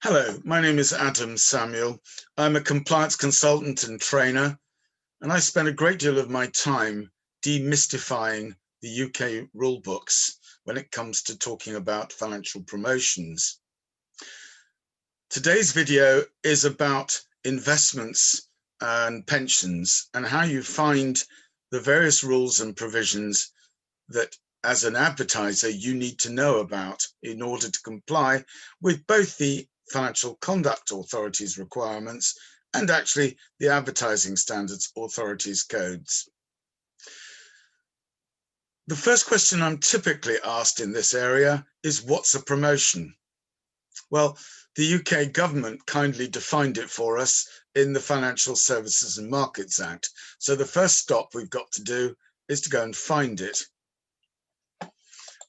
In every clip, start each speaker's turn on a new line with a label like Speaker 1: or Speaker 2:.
Speaker 1: Hello, my name is Adam Samuel. I'm a compliance consultant and trainer, and I spend a great deal of my time demystifying the UK rule books when it comes to talking about financial promotions. Today's video is about investments and pensions and how you find the various rules and provisions that as an advertiser you need to know about in order to comply with both the Financial Conduct Authority's requirements and actually the Advertising Standards Authority's codes. The first question I'm typically asked in this area is, what's a promotion? Well, the UK government kindly defined it for us in the Financial Services and Markets Act. So the first stop we've got to do is to go and find it.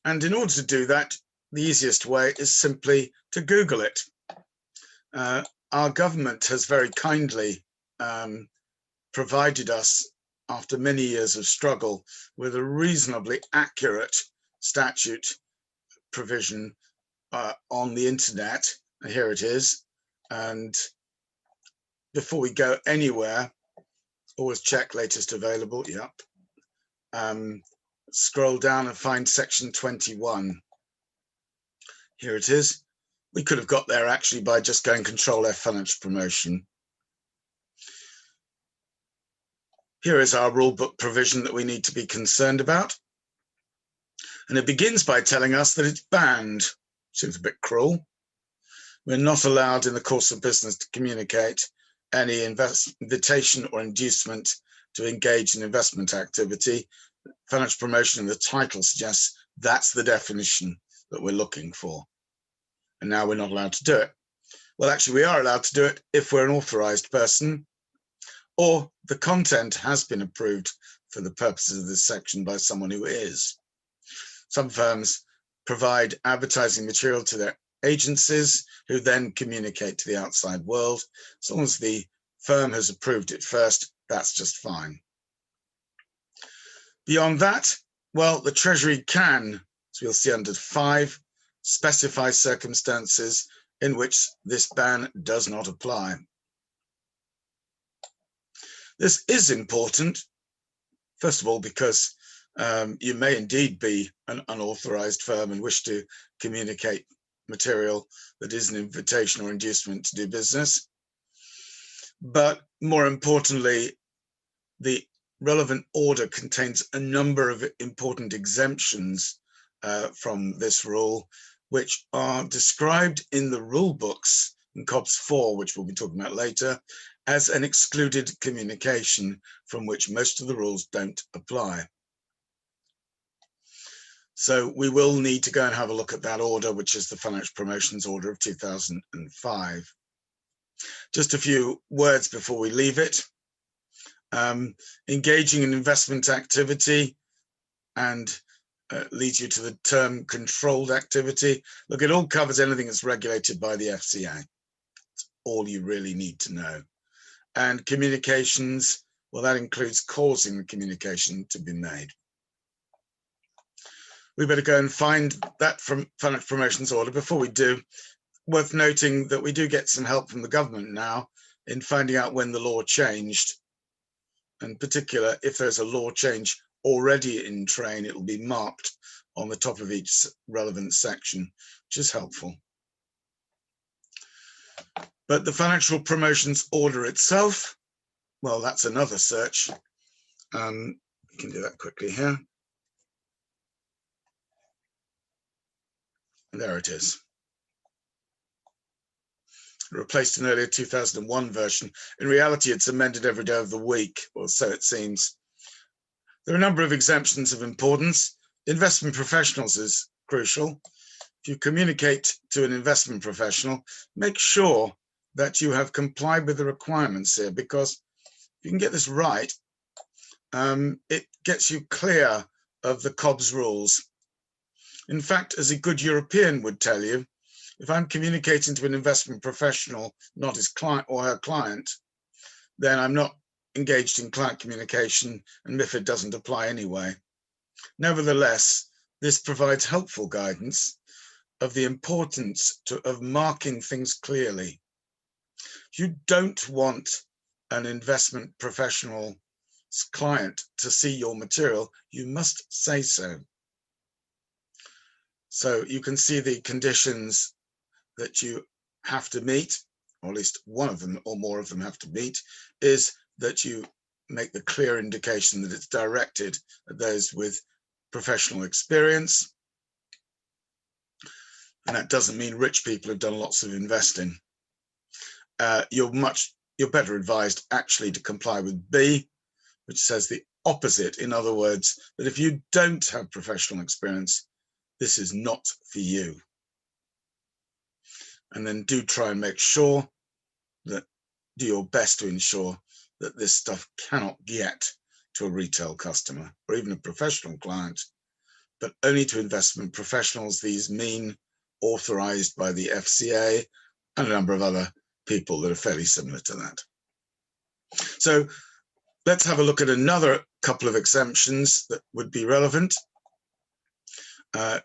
Speaker 1: And in order to do that, the easiest way is simply to Google it. Our government has very kindly provided us, after many years of struggle, with a reasonably accurate statute provision on the internet. Here it is. And before we go anywhere, always check latest available. Yep. Scroll down and find section 21. Here it is. We could have got there actually by just going Control F financial promotion. Here is our rule book provision that we need to be concerned about. And it begins by telling us that it's banned. Seems a bit cruel. We're not allowed in the course of business to communicate any invitation or inducement to engage in investment activity. Financial promotion in the title suggests that's the definition that we're looking for. And now we're not allowed to do it. Well, actually, we are allowed to do it if we're an authorized person or the content has been approved for the purposes of this section by someone who is. Some firms provide advertising material to their agencies who then communicate to the outside world. As long as the firm has approved it first, that's just fine. Beyond that, well, the Treasury can, as we'll see under 5, specify circumstances in which this ban does not apply. This is important, first of all, because you may indeed be an unauthorized firm and wish to communicate material that is an invitation or inducement to do business. But more importantly, the relevant order contains a number of important exemptions from this rule, which are described in the rule books in COBS 4, which we'll be talking about later, as an excluded communication from which most of the rules don't apply. So we will need to go and have a look at that order, which is the Financial Promotions Order of 2005. Just a few words before we leave it. Engaging in investment activity and leads you to the term controlled activity. Look, it all covers anything that's regulated by the FCA. That's all you really need to know. And communications, well, that includes causing the communication to be made. We better go and find that from Financial Promotions Order. Before we do, worth noting that we do get some help from the government now in finding out when the law changed. In particular, if there's a law change already in train, it will be marked on the top of each relevant section, which is helpful. But the Financial Promotions Order itself, well, that's another search. We can do that quickly here. And there it is. It replaced an earlier 2001 version. In reality, it's amended every day of the week, or so it seems. There are a number of exemptions of importance. Investment professionals is crucial. If you communicate to an investment professional, make sure that you have complied with the requirements here, because if you can get this right, it gets you clear of the COBS rules. In fact, as a good European would tell you, if I'm communicating to an investment professional, not his client or her client, then I'm not engaged in client communication, and MiFID doesn't apply anyway. Nevertheless, this provides helpful guidance. of the importance of marking things clearly. You don't want an investment professional client to see your material. You must say so. So you can see the conditions that you have to meet, or at least one of them or more of them have to meet, is that you make the clear indication that it's directed at those with professional experience. And that doesn't mean rich people who've done lots of investing. You're better advised actually to comply with B, which says the opposite. In other words, that if you don't have professional experience, this is not for you. And then do try and make sure that, do your best to ensure that this stuff cannot get to a retail customer or even a professional client, but only to investment professionals. These mean authorized by the FCA and a number of other people that are fairly similar to that. So let's have a look at another couple of exemptions that would be relevant.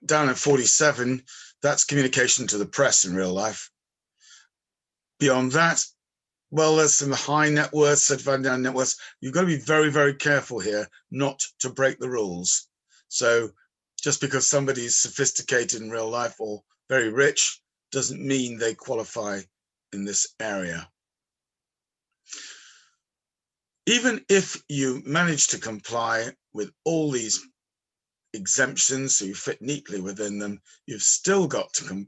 Speaker 1: Down at 47, that's communication to the press in real life. Beyond that, well, there's some high net worth, certified net worth. You've got to be very, very careful here not to break the rules. So just because somebody's sophisticated in real life or very rich doesn't mean they qualify in this area. Even if you manage to comply with all these exemptions, so you fit neatly within them, you've still got to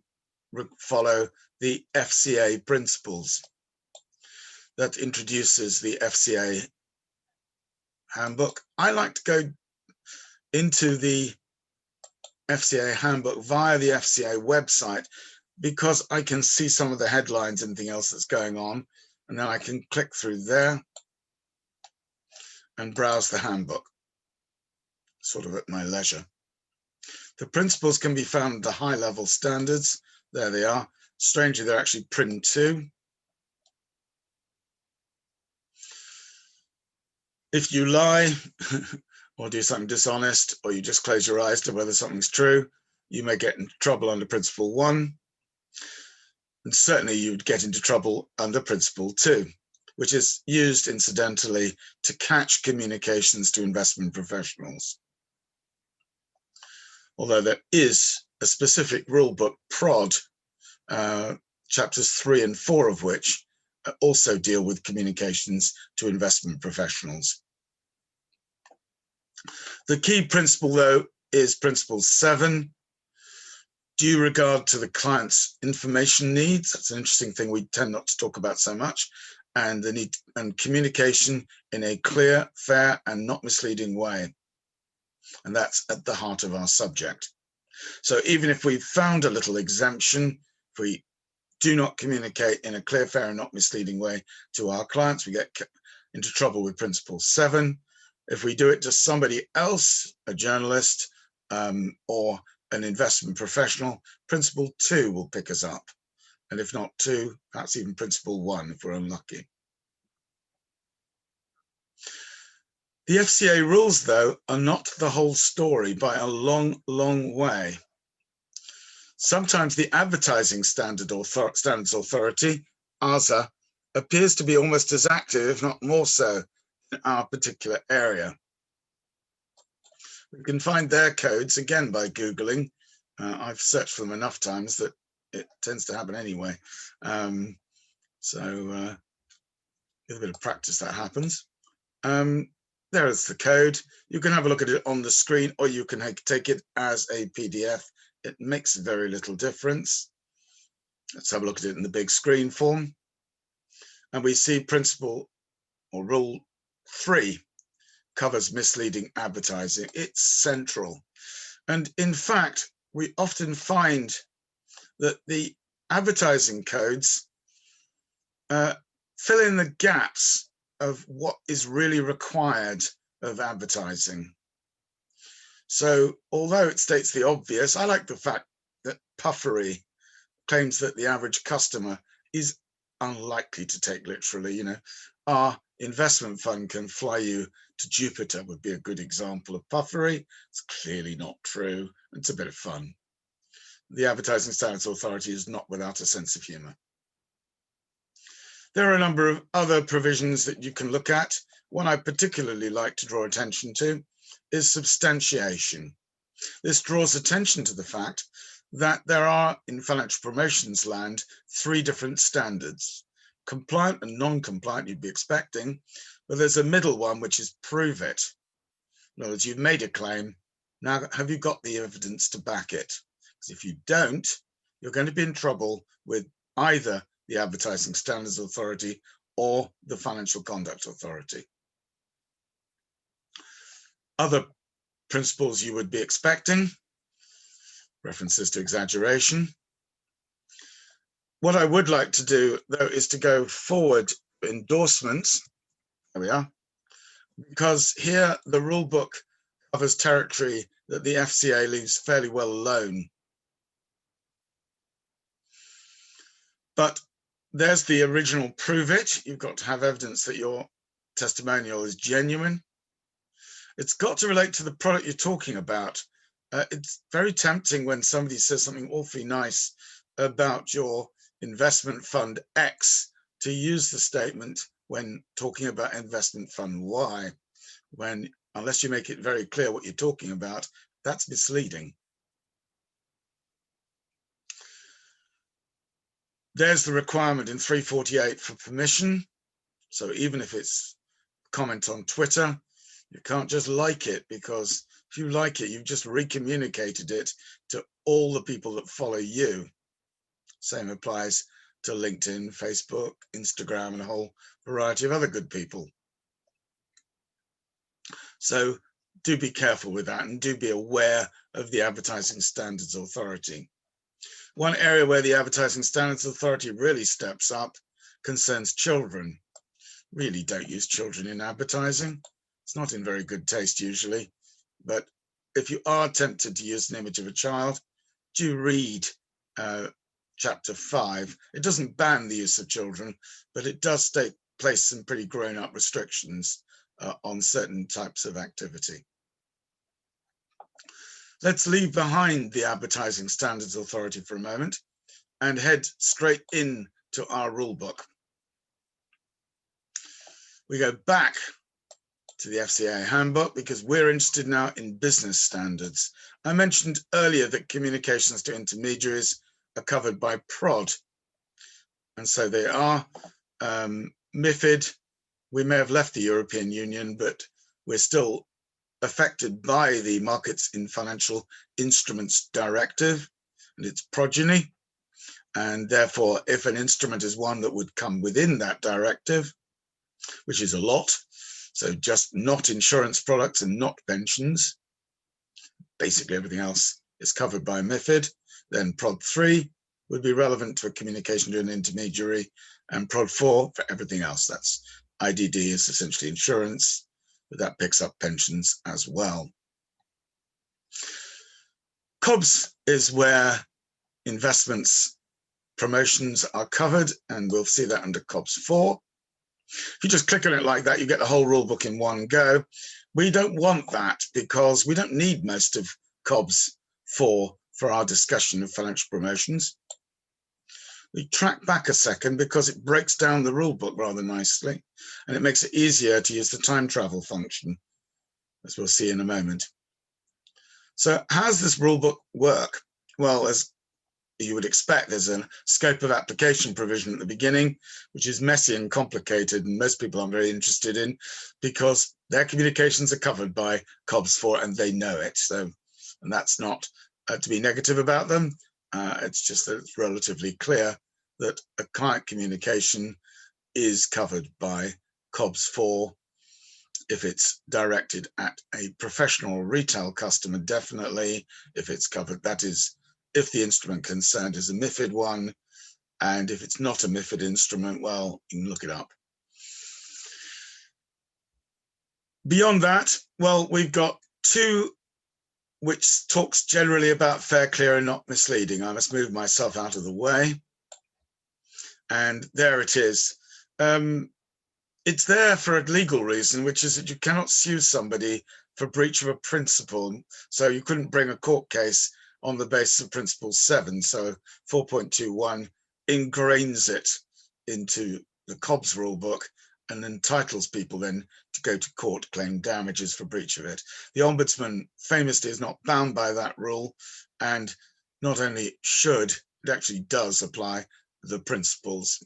Speaker 1: follow the FCA principles. That introduces the FCA handbook. I like to go into the FCA handbook via the FCA website because I can see some of the headlines and anything else that's going on, and then I can click through there and browse the handbook, sort of at my leisure. The principles can be found under high-level standards. There they are. Strangely, they're actually print 2. If you lie or do something dishonest, or you just close your eyes to whether something's true, you may get into trouble under Principle 1. And certainly you'd get into trouble under Principle 2, which is used incidentally to catch communications to investment professionals. Although there is a specific rule book, PROD, chapters 3 and 4 of which also deal with communications to investment professionals. The key principle, though, is Principle 7, due regard to the client's information needs. That's an interesting thing we tend not to talk about so much. And the need and communication in a clear, fair, and not misleading way. And that's at the heart of our subject. So even if we found a little exemption, if we do not communicate in a clear, fair, and not misleading way to our clients, we get into trouble with Principle 7. If we do it to somebody else, a journalist or an investment professional, Principle 2 will pick us up. And if not 2, perhaps even Principle 1 if we're unlucky. The FCA rules, though, are not the whole story by a long, long way. Sometimes the Advertising Standards Authority, ASA, appears to be almost as active, if not more so, in our particular area. We can find their codes, again, by Googling. I've searched for them enough times that it tends to happen anyway. With a bit of practice, that happens. There is the code. You can have a look at it on the screen, or you can take it as a PDF. It makes very little difference. Let's have a look at it in the big screen form. And we see principle or rule 3 covers misleading advertising. It's central. And in fact, we often find that the advertising codes fill in the gaps of what is really required of advertising. So although it states the obvious, I like the fact that puffery claims that the average customer is unlikely to take literally. You know, our investment fund can fly you to Jupiter would be a good example of puffery. It's clearly not true. It's a bit of fun. the Advertising Standards Authority is not without a sense of humor. There are a number of other provisions that you can look at. One I particularly like to draw attention to is substantiation. This draws attention to the fact that there are, in financial promotions land, 3 different standards. Compliant and non-compliant you'd be expecting, but there's a middle one, which is prove it. In other words, you've made a claim, now have you got the evidence to back it? Because if you don't, you're going to be in trouble with either the Advertising Standards Authority or the Financial Conduct Authority. Other principles you would be expecting, references to exaggeration. What I would like to do, though, is to go forward endorsements. There we are. Because here the rule book covers territory that the FCA leaves fairly well alone. But there's the original prove it. You've got to have evidence that your testimonial is genuine. It's got to relate to the product you're talking about. It's very tempting when somebody says something awfully nice about your investment fund X to use the statement when talking about investment fund Y, when, unless you make it very clear what you're talking about, that's misleading. There's the requirement in 348 for permission. So even if it's comment on Twitter, you can't just like it, because if you like it, you've just recommunicated it to all the people that follow you. Same applies to LinkedIn, Facebook, Instagram, and a whole variety of other good people. So do be careful with that, and do be aware of the Advertising Standards Authority. One area where the Advertising Standards Authority really steps up concerns children. Really don't use children in advertising. It's not in very good taste usually, but if you are tempted to use an image of a child, do read chapter 5. It doesn't ban the use of children, but it does place some pretty grown-up restrictions on certain types of activity. Let's leave behind the Advertising Standards Authority for a moment and head straight into our rule book. We go back to the FCA handbook because we're interested now in business standards. I mentioned earlier that communications to intermediaries are covered by PROD, and so they are. MiFID, we may have left the European Union, but we're still affected by the Markets in Financial Instruments Directive and its progeny, and therefore if an instrument is one that would come within that directive, which is a lot, so just not insurance products and not pensions, basically everything else is covered by MiFID, then Prod 3 would be relevant to a communication to an intermediary, and Prod 4 for everything else. That's IDD is essentially insurance, but that picks up pensions as well. COBS is where investments promotions are covered, and we'll see that under COBS 4. If you just click on it like that, you get the whole rule book in one go. We don't want that because we don't need most of COBS 4 for our discussion of financial promotions. We track back a second because it breaks down the rule book rather nicely, and it makes it easier to use the time travel function, as we'll see in a moment. So how does this rule book work? Well, as you would expect, there's a scope of application provision at the beginning, which is messy and complicated, and most people aren't very interested in because their communications are covered by COBS 4 and they know it. So, and that's not to be negative about them. It's just that it's relatively clear that a client communication is covered by COBS 4. If it's directed at a professional retail customer, definitely. If it's covered, that is, if the instrument concerned is a MiFID one, and if it's not a MiFID instrument, well, you can look it up. Beyond that, well, we've got 2 which talks generally about fair, clear, and not misleading. I must move myself out of the way. And there it is. It's there for a legal reason, which is that you cannot sue somebody for breach of a principle. So you couldn't bring a court case on the basis of Principle 7. So 4.21 ingrains it into the Cobb's rulebook and entitles people then to go to court to claim damages for breach of it. The Ombudsman famously is not bound by that rule, and not only should, it actually does apply the principles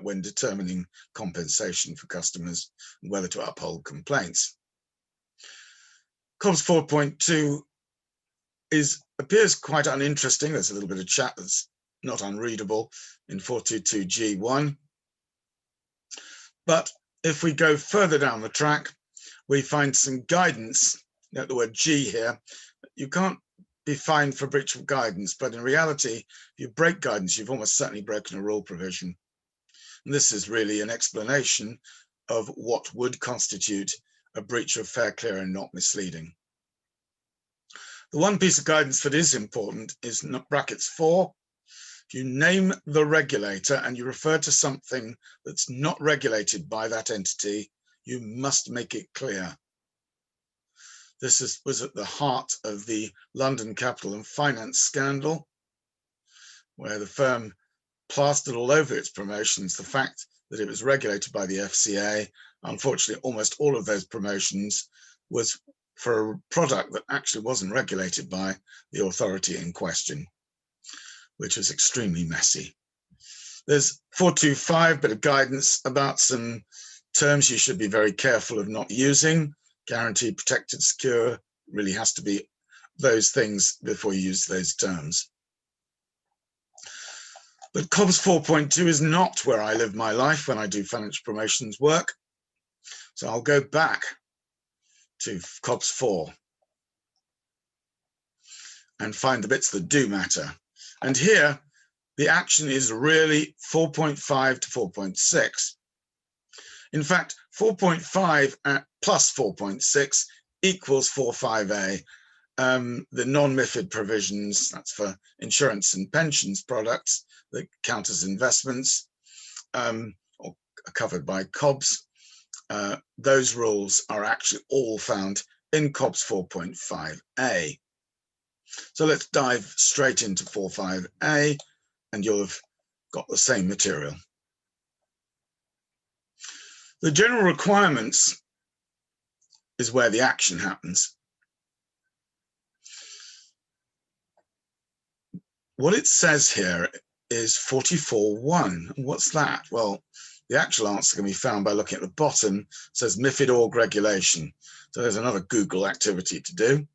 Speaker 1: when determining compensation for customers and whether to uphold complaints. Cobb's 4.2 appears quite uninteresting. There's a little bit of chat that's not unreadable in 422G1. But if we go further down the track, we find some guidance. Note the word G here. You can't be fined for breach of guidance, but in reality, if you break guidance, you've almost certainly broken a rule provision. And this is really an explanation of what would constitute a breach of fair, clear, and not misleading. The one piece of guidance that is important is brackets 4. If you name the regulator and you refer to something that's not regulated by that entity, you must make it clear. This was at the heart of the London Capital and Finance scandal, where the firm plastered all over its promotions the fact that it was regulated by the FCA. Unfortunately, almost all of those promotions was for a product that actually wasn't regulated by the authority in question, which was extremely messy. There's 425, bit of guidance about some terms you should be very careful of not using. Guaranteed, protected, secure, really has to be those things before you use those terms. But Cobb's 4.2 is not where I live my life when I do financial promotions work. So I'll go back to Cobb's 4 and find the bits that do matter. And here, the action is really 4.5 to 4.6. In fact, 4.5 plus 4.6 equals 4.5a. The non-MiFID provisions, that's for insurance and pensions products that count as investments, or are covered by Cobb's. Those rules are actually all found in Cobb's 4.5a. So let's dive straight into 4.5a, and you'll have got the same material. The general requirements is where the action happens. What it says here is 44.1. What's that? Well, the actual answer can be found by looking at the bottom. It says MiFID org regulation. So there's another Google activity to do,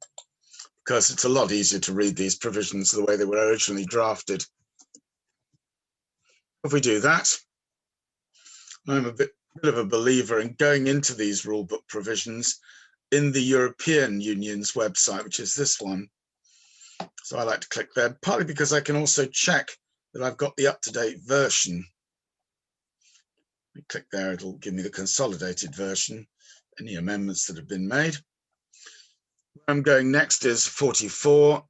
Speaker 1: because it's a lot easier to read these provisions the way they were originally drafted. If we do that, I'm a bit of a believer in going into these rulebook provisions in the European Union's website, which is this one. So I like to click there, partly because I can also check that I've got the up-to-date version. Click there, it'll give me the consolidated version, any amendments that have been made. Where I'm going next is 44,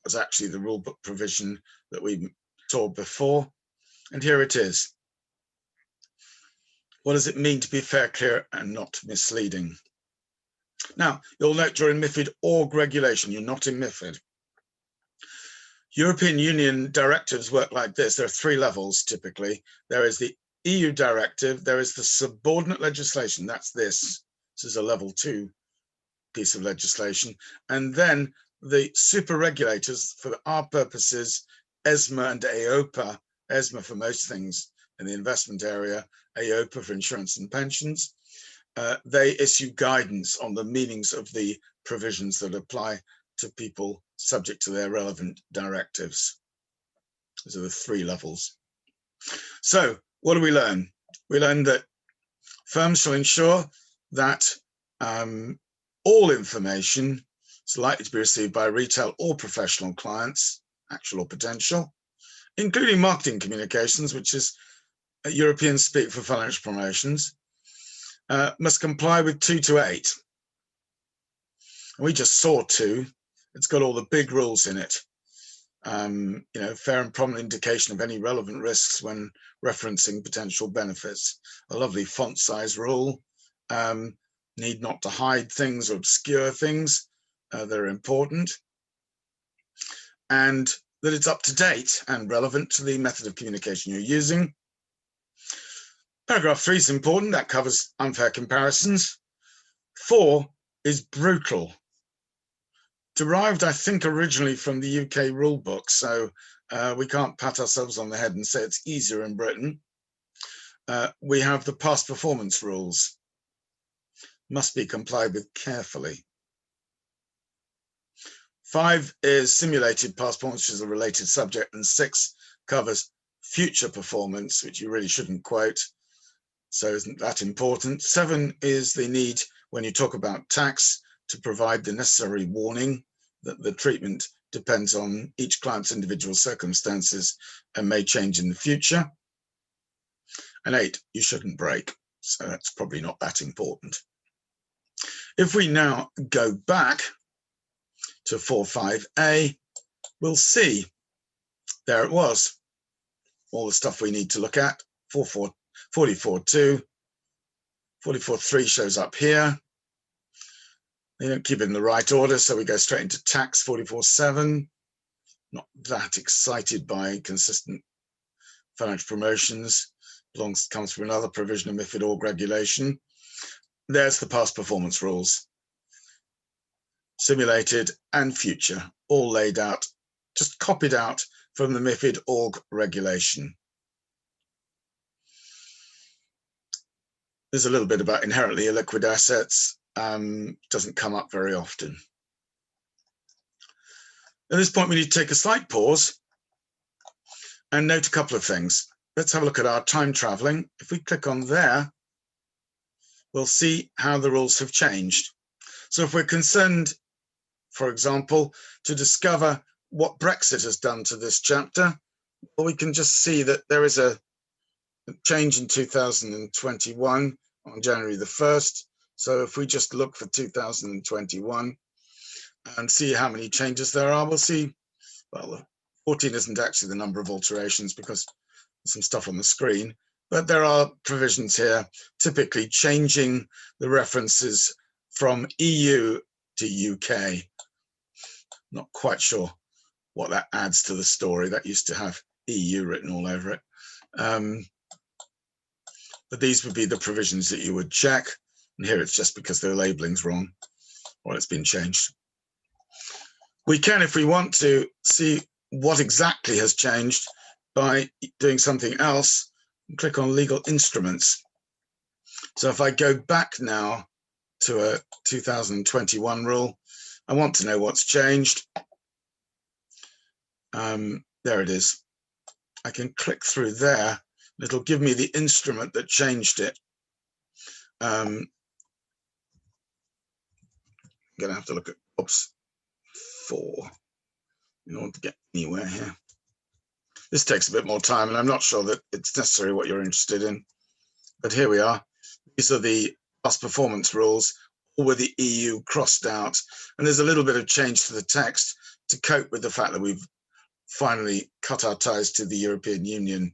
Speaker 1: was actually the rulebook provision that we saw before. And here it is. What does it mean to be fair, clear, and not misleading? Now, you'll note you're in MiFID org regulation, you're not in MiFID. European Union directives work like this. There are 3 levels typically. There is the EU directive, there is the subordinate legislation, that's this. This is a level 2 piece of legislation. And then the super regulators, for our purposes, ESMA and AOPA, ESMA for most things in the investment area, AOPA for insurance and pensions. They issue guidance on the meanings of the provisions that apply to people subject to their relevant directives. Those are the 3 levels. So what do we learn? We learn that firms shall ensure that all information is likely to be received by retail or professional clients, actual or potential, including marketing communications, which is European speak for financial promotions, must comply with 2 to 8. And we just saw 2. It's got all the big rules in it. Fair and prominent indication of any relevant risks when referencing potential benefits. A lovely font size rule. Need not to hide things or obscure things that are important. and that it's up to date and relevant to the method of communication you're using. Paragraph 3 is important. That covers unfair comparisons. 4 is brutal. Derived, I think, originally from the UK rule book, so we can't pat ourselves on the head and say it's easier in Britain. We have the past performance rules. Must be complied with carefully. 5 is simulated past performance, which is a related subject, and 6 covers future performance, which you really shouldn't quote, so isn't that important. 7 is the need, when you talk about tax, to provide the necessary warning that the treatment depends on each client's individual circumstances and may change in the future. And 8, you shouldn't break, so that's probably not that important. If we now go back to 4.5a, we'll see there it was, all the stuff we need to look at. 44.2, 44.3 shows up here. They don't keep it in the right order, so we go straight into tax. 44.7, not that excited by consistent financial promotions, comes from another provision of MiFID org regulation. There's the past performance rules, simulated and future, all laid out, just copied out from the MiFID org regulation. There's a little bit about inherently illiquid assets, doesn't come up very often. At this point, we need to take a slight pause and note a couple of things. Let's have a look at our time traveling. If we click on there, we'll see how the rules have changed. So if we're concerned, for example, to discover what Brexit has done to this chapter, well, we can just see that there is a change in 2021 on January the 1st. So if we just look for 2021 and see how many changes there are, we'll see, well, 14 isn't actually the number of alterations because there's some stuff on the screen, but there are provisions here typically changing the references from EU to UK. Not quite sure what that adds to the story. That used to have EU written all over it. But these would be the provisions that you would check. And here it's just because the labeling's wrong or it's been changed. We can, if we want to, see what exactly has changed by doing something else and click on legal instruments. So if I go back now to a 2021 rule, I want to know what's changed. There it is. I can click through there. It'll give me the instrument that changed it. I'm going to have to look at OPS 4 in order to get anywhere here. This takes a bit more time, and I'm not sure that it's necessarily what you're interested in. But here we are. These are the past performance rules, all with the EU crossed out. And there's a little bit of change to the text to cope with the fact that we've finally cut our ties to the European Union.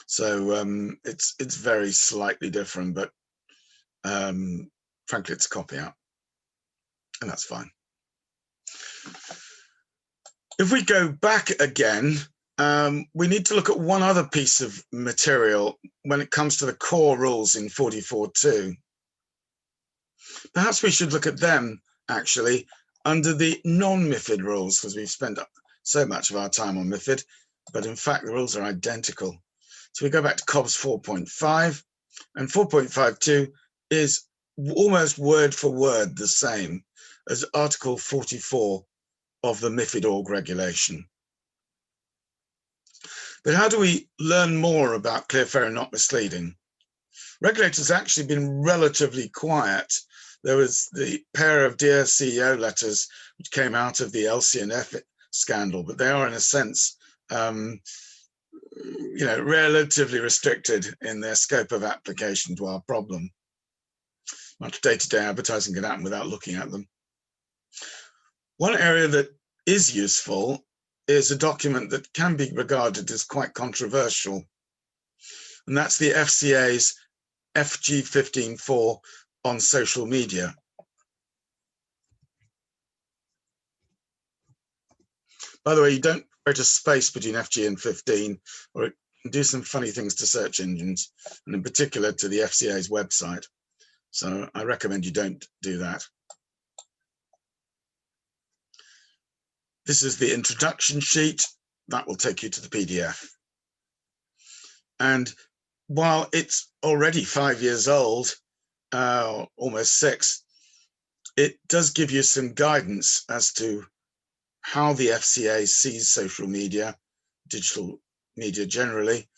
Speaker 1: So it's very slightly different, but frankly, it's a copy out, and that's fine. If we go back again, we need to look at one other piece of material when it comes to the core rules in 44.2. Perhaps we should look at them, actually, under the non-MiFID rules, because we've spent so much of our time on MiFID, but in fact, the rules are identical. So we go back to COBS 4.5, and 4.52 is almost word for word the same as Article 44 of the MiFID org regulation. But how do we learn more about clear, fair, and not misleading? Regulators have actually been relatively quiet. There was the pair of Dear CEO letters which came out of the LC&F scandal, but they are in a sense relatively restricted in their scope of application to our problem. Much day-to-day advertising can happen without looking at them. One area that is useful is a document that can be regarded as quite controversial, and that's the FCA's FG 15.4 on social media. By the way, you don't create a space between FG and 15, or it can do some funny things to search engines, and in particular to the FCA's website. So I recommend you don't do that. This is the introduction sheet. That will take you to the PDF. And while it's already 5 years old, almost 6, it does give you some guidance as to how the FCA sees social media, digital media generally,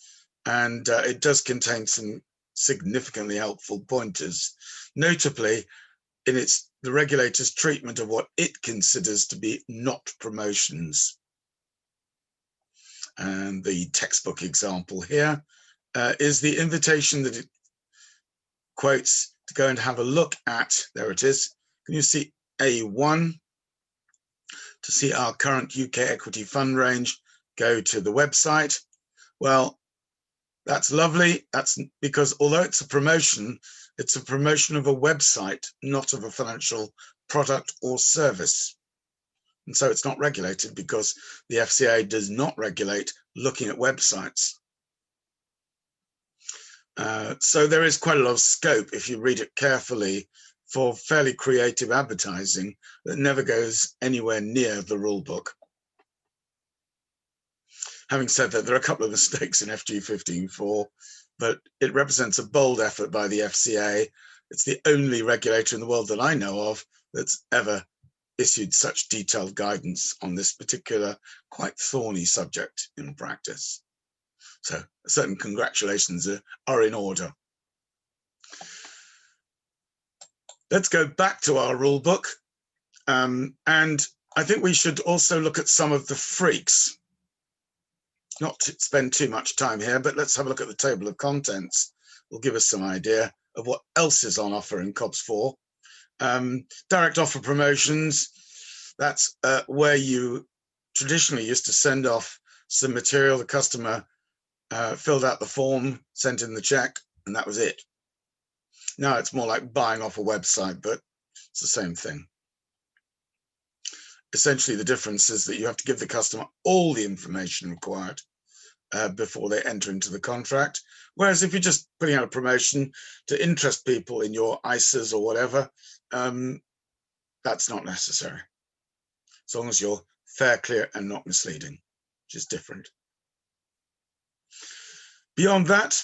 Speaker 1: and it does contain some significantly helpful pointers, notably in the regulator's treatment of what it considers to be not promotions. And the textbook example here is the invitation that it quotes to go and have a look at. There it is. Can you see A1? To see our current UK equity fund range, go to the website. Well, that's lovely. That's because although it's a promotion of a website, not of a financial product or service. And so it's not regulated because the FCA does not regulate looking at websites. So there is quite a lot of scope, if you read it carefully, for fairly creative advertising that never goes anywhere near the rule book. Having said that, there are a couple of mistakes in FG 15.4, but it represents a bold effort by the FCA. It's the only regulator in the world that I know of that's ever issued such detailed guidance on this particular quite thorny subject in practice. So certain congratulations are in order. Let's go back to our rule book. And I think we should also look at some of the freaks. Not to spend too much time here, but let's have a look at the table of contents. Will give us some idea of what else is on offer in COBS 4. Direct offer promotions, that's where you traditionally used to send off some material. The customer filled out the form, sent in the check, and that was it. Now it's more like buying off a website, but it's the same thing. Essentially, the difference is that you have to give the customer all the information required before they enter into the contract. Whereas if you're just putting out a promotion to interest people in your ISAs or whatever, that's not necessary. As long as you're fair, clear, and not misleading, which is different. Beyond that,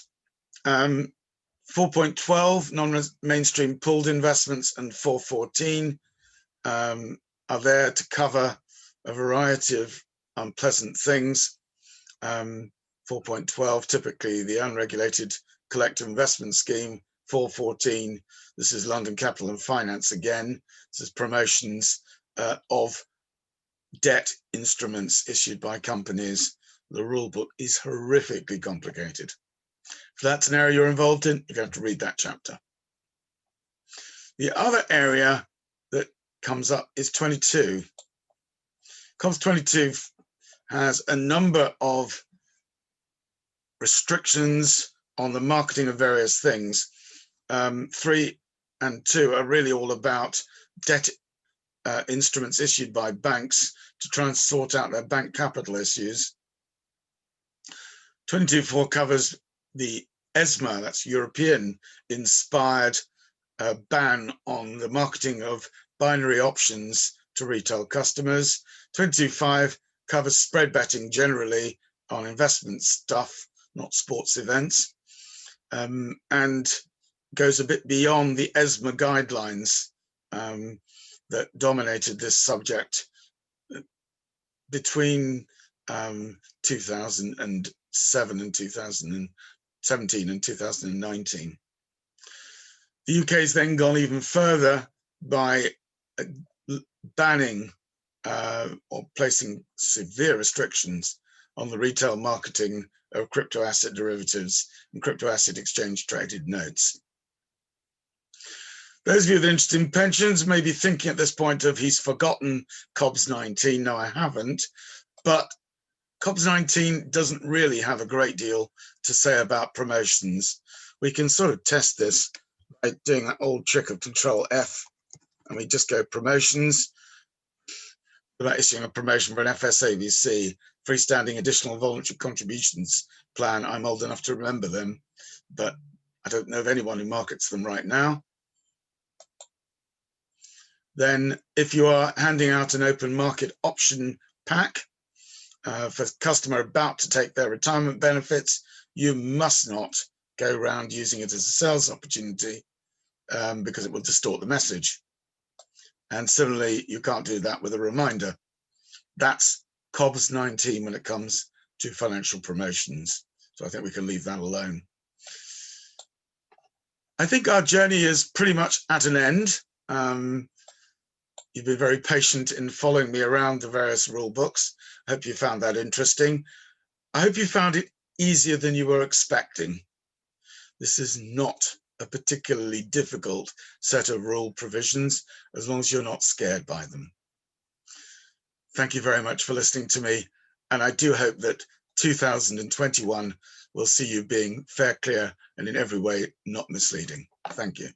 Speaker 1: 4.12, non-mainstream pooled investments, and 4.14 are there to cover a variety of unpleasant things. 4.12, typically the unregulated collective investment scheme. 4.14, this is London Capital and Finance again. This is promotions of debt instruments issued by companies. The rule book is horrifically complicated. If that's an area you're involved in, you're going to have to read that chapter. The other area that comes up is 22. COBS 22 has a number of restrictions on the marketing of various things. 3 and 2 are really all about debt instruments issued by banks to try and sort out their bank capital issues. 22.4 covers the ESMA, that's European inspired ban on the marketing of binary options to retail customers. 22.5 covers spread betting generally on investment stuff, not sports events, and goes a bit beyond the ESMA guidelines that dominated this subject between 2007 and 2017 and 2019. The UK has then gone even further by banning or placing severe restrictions on the retail marketing of crypto asset derivatives and crypto asset exchange traded notes. Those of you that are interested in pensions may be thinking at this point of he's forgotten COBS 19. No, I haven't, but COBS 19 doesn't really have a great deal to say about promotions. We can sort of test this by doing that old trick of Control F, and we just go promotions. about issuing a promotion for an FSAVC, freestanding additional voluntary contributions plan. I'm old enough to remember them, but I don't know of anyone who markets them right now. Then if you are handing out an open market option pack for a customer about to take their retirement benefits, you must not go around using it as a sales opportunity because it will distort the message. And similarly, you can't do that with a reminder. That's COBS 19 when it comes to financial promotions. So I think we can leave that alone. I think our journey is pretty much at an end. You've been very patient in following me around the various rule books. I hope you found that interesting. I hope you found it easier than you were expecting. This is not a particularly difficult set of rule provisions, as long as you're not scared by them. Thank you very much for listening to me, and I do hope that 2021 will see you being fair, clear, and in every way not misleading. Thank you.